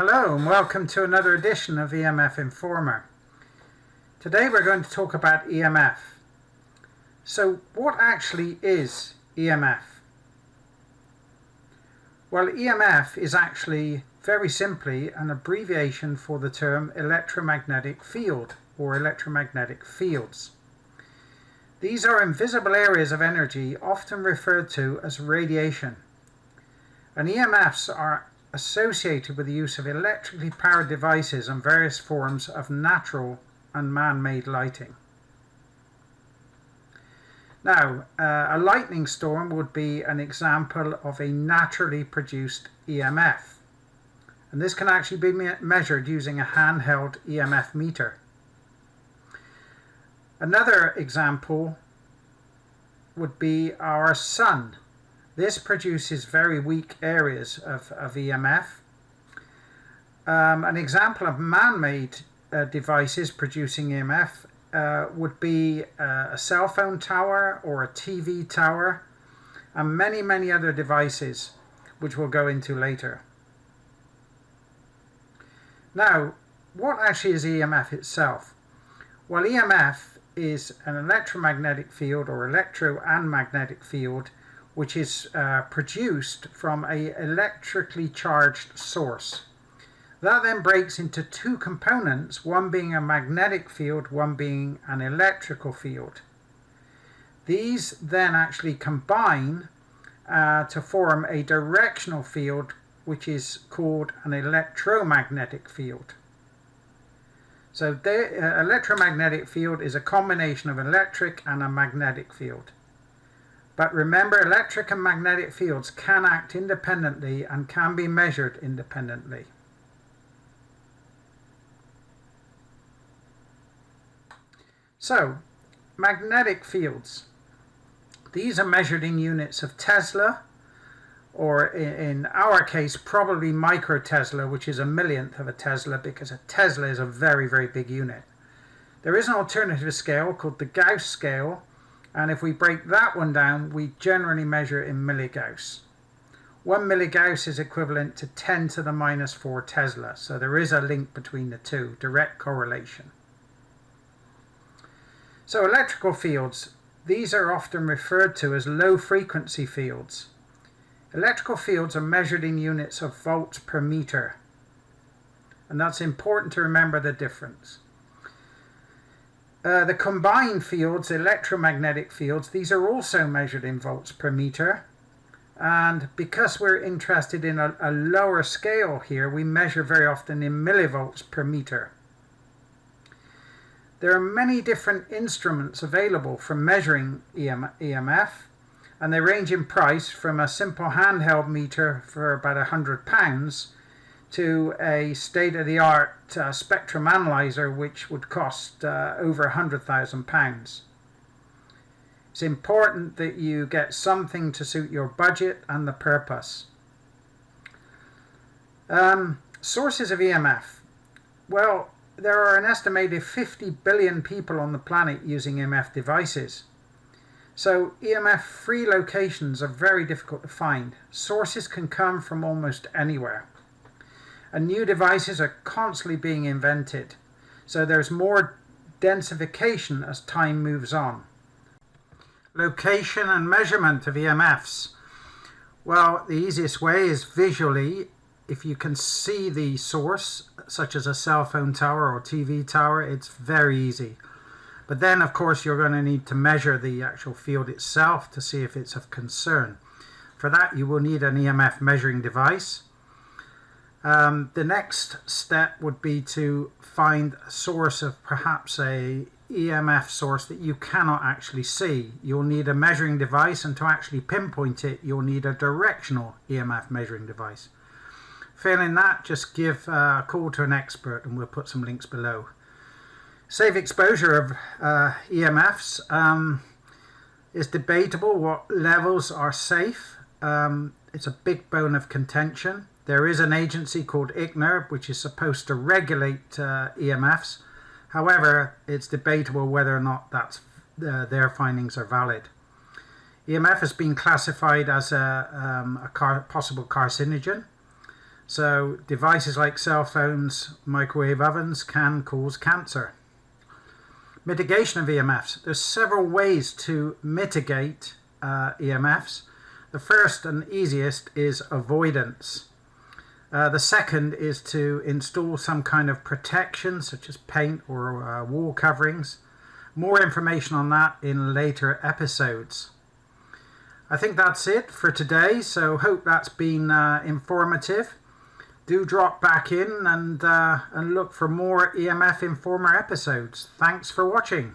Hello and welcome to another edition of EMF Informer. Today we're going to talk about EMF. So what actually is EMF? Well, EMF is actually very simply an abbreviation for the term electromagnetic field or electromagnetic fields. These are invisible areas of energy often referred to as radiation. And EMFs are associated with the use of electrically powered devices and various forms of natural and man-made lighting. Now, a lightning storm would be an example of a naturally produced EMF. And this can actually be measured using a handheld EMF meter. Another example would be our sun. This produces very weak areas of EMF. An example of man-made devices producing EMF would be a cell phone tower or a TV tower and many other devices which we'll go into later. Now, what actually is EMF itself? Well, EMF is an electromagnetic field or electro and magnetic field which is produced from an electrically charged source. That then breaks into two components, one being a magnetic field, one being an electrical field. These then actually combine to form a directional field which is called an electromagnetic field. So the electromagnetic field is a combination of electric and a magnetic field. But remember, electric and magnetic fields can act independently and can be measured independently. So, magnetic fields. These are measured in units of Tesla, or in our case, probably microtesla, which is a millionth of a Tesla, because a Tesla is a very big unit. There is an alternative scale called the Gauss scale, and if we break that one down, we generally measure in milligauss. 1 milligauss is equivalent to 10 to the minus 4 Tesla, so there is a link between the two, direct correlation. So electrical fields, these are often referred to as low frequency fields. Electrical fields are measured in units of volts per meter, and that's important to remember the difference. The combined fields, electromagnetic fields, these are also measured in volts per meter. And because we're interested in a lower scale here, we measure very often in millivolts per meter. There are many different instruments available for measuring EMF, and they range in price from a simple handheld meter for about £100 to a state-of-the-art spectrum analyzer which would cost over £100,000. It's important that you get something to suit your budget and the purpose. Sources of EMF. Well, there are an estimated 50 billion people on the planet using EMF devices. So EMF-free locations are very difficult to find. Sources can come from almost anywhere. And new devices are constantly being invented. So there's more densification as time moves on. Location and measurement of EMFs. Well, the easiest way is visually. If you can see the source, such as a cell phone tower or TV tower, it's very easy. But then, of course, you're going to need to measure the actual field itself to see if it's of concern. For that, you will need an EMF measuring device. The next step would be to find a source of perhaps a EMF source that you cannot actually see. You'll need a measuring device, and to actually pinpoint it, you'll need a directional EMF measuring device. Failing that, just give a call to an expert, and we'll put some links below. Safe exposure of EMFs is debatable. What levels are safe? It's a big bone of contention. There is an agency called ICNIR which is supposed to regulate EMFs. However, it's debatable whether or not their findings are valid. EMF has been classified as a possible carcinogen. So devices like cell phones, microwave ovens can cause cancer. Mitigation of EMFs. There's several ways to mitigate EMFs. The first and easiest is avoidance. The second is to install some kind of protection, such as paint or wall coverings. More information on that in later episodes. I think that's it for today, so hope that's been informative. Do drop back in and look for more EMF Informer episodes. Thanks for watching.